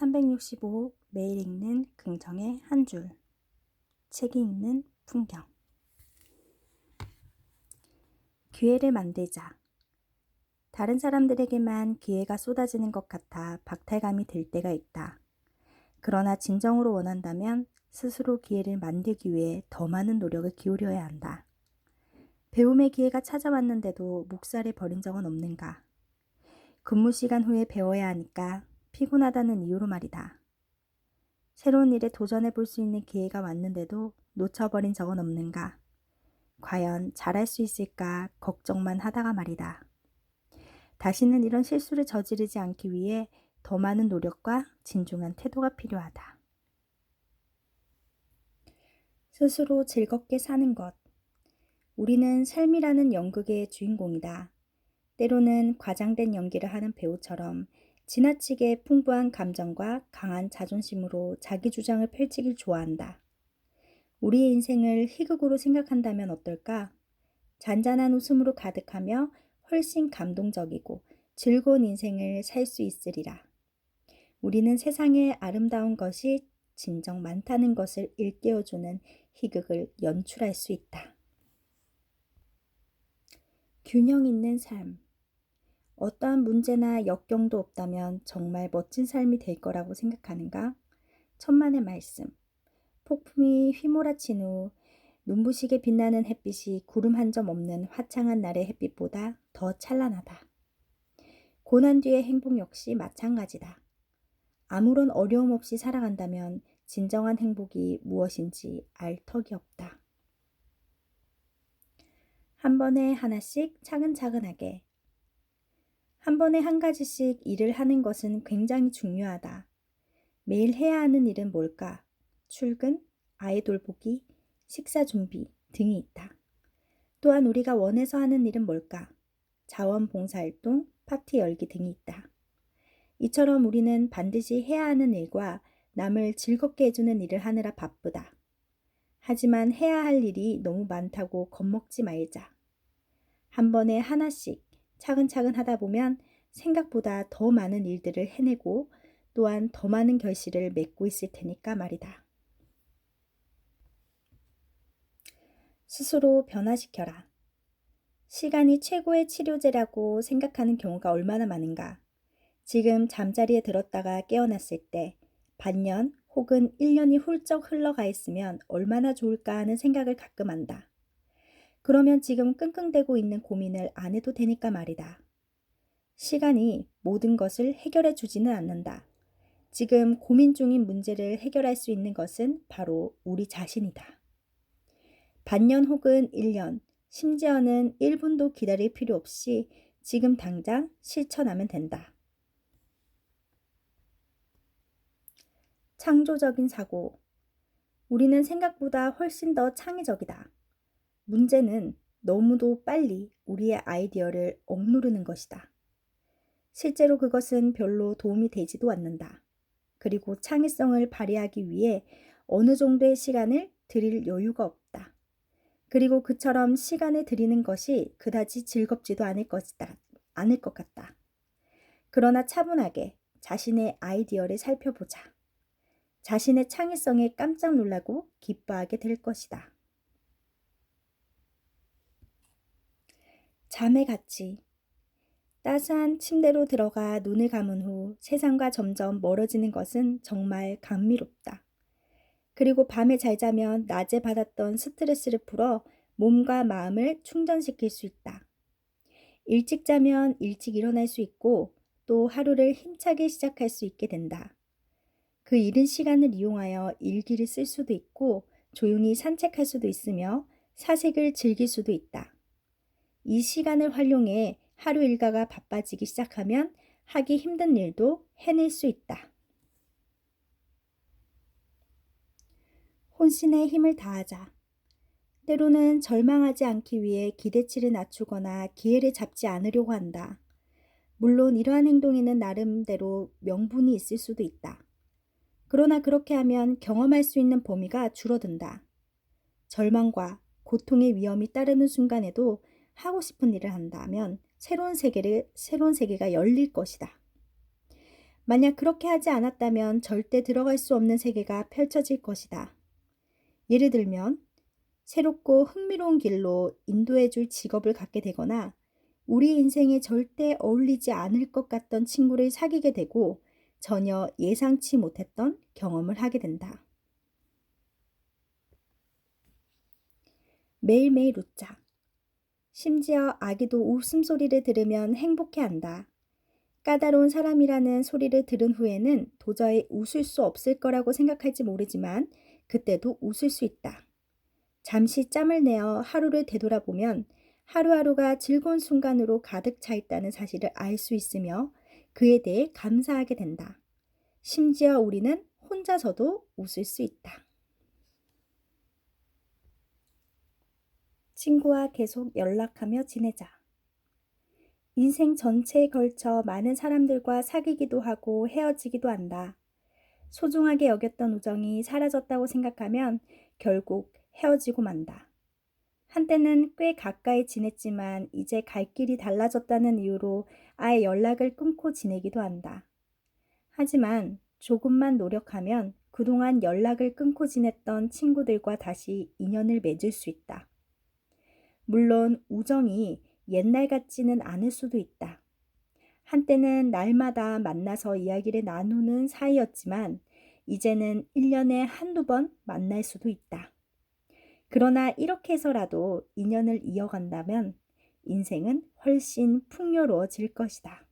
365 매일 읽는 긍정의 한 줄. 책이 읽는 풍경. 기회를 만들자. 다른 사람들에게만 기회가 쏟아지는 것 같아 박탈감이 들 때가 있다. 그러나 진정으로 원한다면 스스로 기회를 만들기 위해 더 많은 노력을 기울여야 한다. 배움의 기회가 찾아왔는데도 묵살해 버린 적은 없는가? 근무 시간 후에 배워야 하니까 피곤하다는 이유로 말이다. 새로운 일에 도전해 볼 수 있는 기회가 왔는데도 놓쳐버린 적은 없는가? 과연 잘할 수 있을까 걱정만 하다가 말이다. 다시는 이런 실수를 저지르지 않기 위해 더 많은 노력과 진중한 태도가 필요하다. 스스로 즐겁게 사는 것. 우리는 삶이라는 연극의 주인공이다. 때로는 과장된 연기를 하는 배우처럼 지나치게 풍부한 감정과 강한 자존심으로 자기 주장을 펼치길 좋아한다. 우리의 인생을 희극으로 생각한다면 어떨까? 잔잔한 웃음으로 가득하며 훨씬 감동적이고 즐거운 인생을 살 수 있으리라. 우리는 세상에 아름다운 것이 진정 많다는 것을 일깨워주는 희극을 연출할 수 있다. 균형 있는 삶. 어떠한 문제나 역경도 없다면 정말 멋진 삶이 될 거라고 생각하는가? 천만의 말씀. 폭풍이 휘몰아친 후 눈부시게 빛나는 햇빛이 구름 한 점 없는 화창한 날의 햇빛보다 더 찬란하다. 고난 뒤의 행복 역시 마찬가지다. 아무런 어려움 없이 살아간다면 진정한 행복이 무엇인지 알 턱이 없다. 한 번에 하나씩 차근차근하게. 한 번에 한 가지씩 일을 하는 것은 굉장히 중요하다. 매일 해야 하는 일은 뭘까? 출근, 아이 돌보기, 식사 준비 등이 있다. 또한 우리가 원해서 하는 일은 뭘까? 자원봉사활동, 파티 열기 등이 있다. 이처럼 우리는 반드시 해야 하는 일과 남을 즐겁게 해주는 일을 하느라 바쁘다. 하지만 해야 할 일이 너무 많다고 겁먹지 말자. 한 번에 하나씩 차근차근 하다 보면 생각보다 더 많은 일들을 해내고 또한 더 많은 결실을 맺고 있을 테니까 말이다. 스스로 변화시켜라. 시간이 최고의 치료제라고 생각하는 경우가 얼마나 많은가. 지금 잠자리에 들었다가 깨어났을 때 반년 혹은 1년이 훌쩍 흘러가 있으면 얼마나 좋을까 하는 생각을 가끔 한다. 그러면 지금 끙끙대고 있는 고민을 안 해도 되니까 말이다. 시간이 모든 것을 해결해 주지는 않는다. 지금 고민 중인 문제를 해결할 수 있는 것은 바로 우리 자신이다. 반년 혹은 1년, 심지어는 1분도 기다릴 필요 없이 지금 당장 실천하면 된다. 창조적인 사고. 우리는 생각보다 훨씬 더 창의적이다. 문제는 너무도 빨리 우리의 아이디어를 억누르는 것이다. 실제로 그것은 별로 도움이 되지도 않는다. 그리고 창의성을 발휘하기 위해 어느 정도의 시간을 들일 여유가 없다. 그리고 그처럼 시간을 들이는 것이 그다지 즐겁지도 않을 것 같다. 그러나 차분하게 자신의 아이디어를 살펴보자. 자신의 창의성에 깜짝 놀라고 기뻐하게 될 것이다. 잠의 가치. 따스한 침대로 들어가 눈을 감은 후 세상과 점점 멀어지는 것은 정말 감미롭다. 그리고 밤에 잘 자면 낮에 받았던 스트레스를 풀어 몸과 마음을 충전시킬 수 있다. 일찍 자면 일찍 일어날 수 있고 또 하루를 힘차게 시작할 수 있게 된다. 그 이른 시간을 이용하여 일기를 쓸 수도 있고 조용히 산책할 수도 있으며 사색을 즐길 수도 있다. 이 시간을 활용해 하루 일과가 바빠지기 시작하면 하기 힘든 일도 해낼 수 있다. 혼신의 힘을 다하자. 때로는 절망하지 않기 위해 기대치를 낮추거나 기회를 잡지 않으려고 한다. 물론 이러한 행동에는 나름대로 명분이 있을 수도 있다. 그러나 그렇게 하면 경험할 수 있는 범위가 줄어든다. 절망과 고통의 위험이 따르는 순간에도 하고 싶은 일을 한다면 새로운 세계가 열릴 것이다. 만약 그렇게 하지 않았다면 절대 들어갈 수 없는 세계가 펼쳐질 것이다. 예를 들면, 새롭고 흥미로운 길로 인도해 줄 직업을 갖게 되거나 우리 인생에 절대 어울리지 않을 것 같던 친구를 사귀게 되고 전혀 예상치 못했던 경험을 하게 된다. 매일매일 웃자. 심지어 아기도 웃음소리를 들으면 행복해한다. 까다로운 사람이라는 소리를 들은 후에는 도저히 웃을 수 없을 거라고 생각할지 모르지만 그때도 웃을 수 있다. 잠시 짬을 내어 하루를 되돌아보면 하루하루가 즐거운 순간으로 가득 차 있다는 사실을 알 수 있으며 그에 대해 감사하게 된다. 심지어 우리는 혼자서도 웃을 수 있다. 친구와 계속 연락하며 지내자. 인생 전체에 걸쳐 많은 사람들과 사귀기도 하고 헤어지기도 한다. 소중하게 여겼던 우정이 사라졌다고 생각하면 결국 헤어지고 만다. 한때는 꽤 가까이 지냈지만 이제 갈 길이 달라졌다는 이유로 아예 연락을 끊고 지내기도 한다. 하지만 조금만 노력하면 그동안 연락을 끊고 지냈던 친구들과 다시 인연을 맺을 수 있다. 물론 우정이 옛날 같지는 않을 수도 있다. 한때는 날마다 만나서 이야기를 나누는 사이였지만 이제는 1년에 한두 번 만날 수도 있다. 그러나 이렇게 해서라도 인연을 이어간다면 인생은 훨씬 풍요로워질 것이다.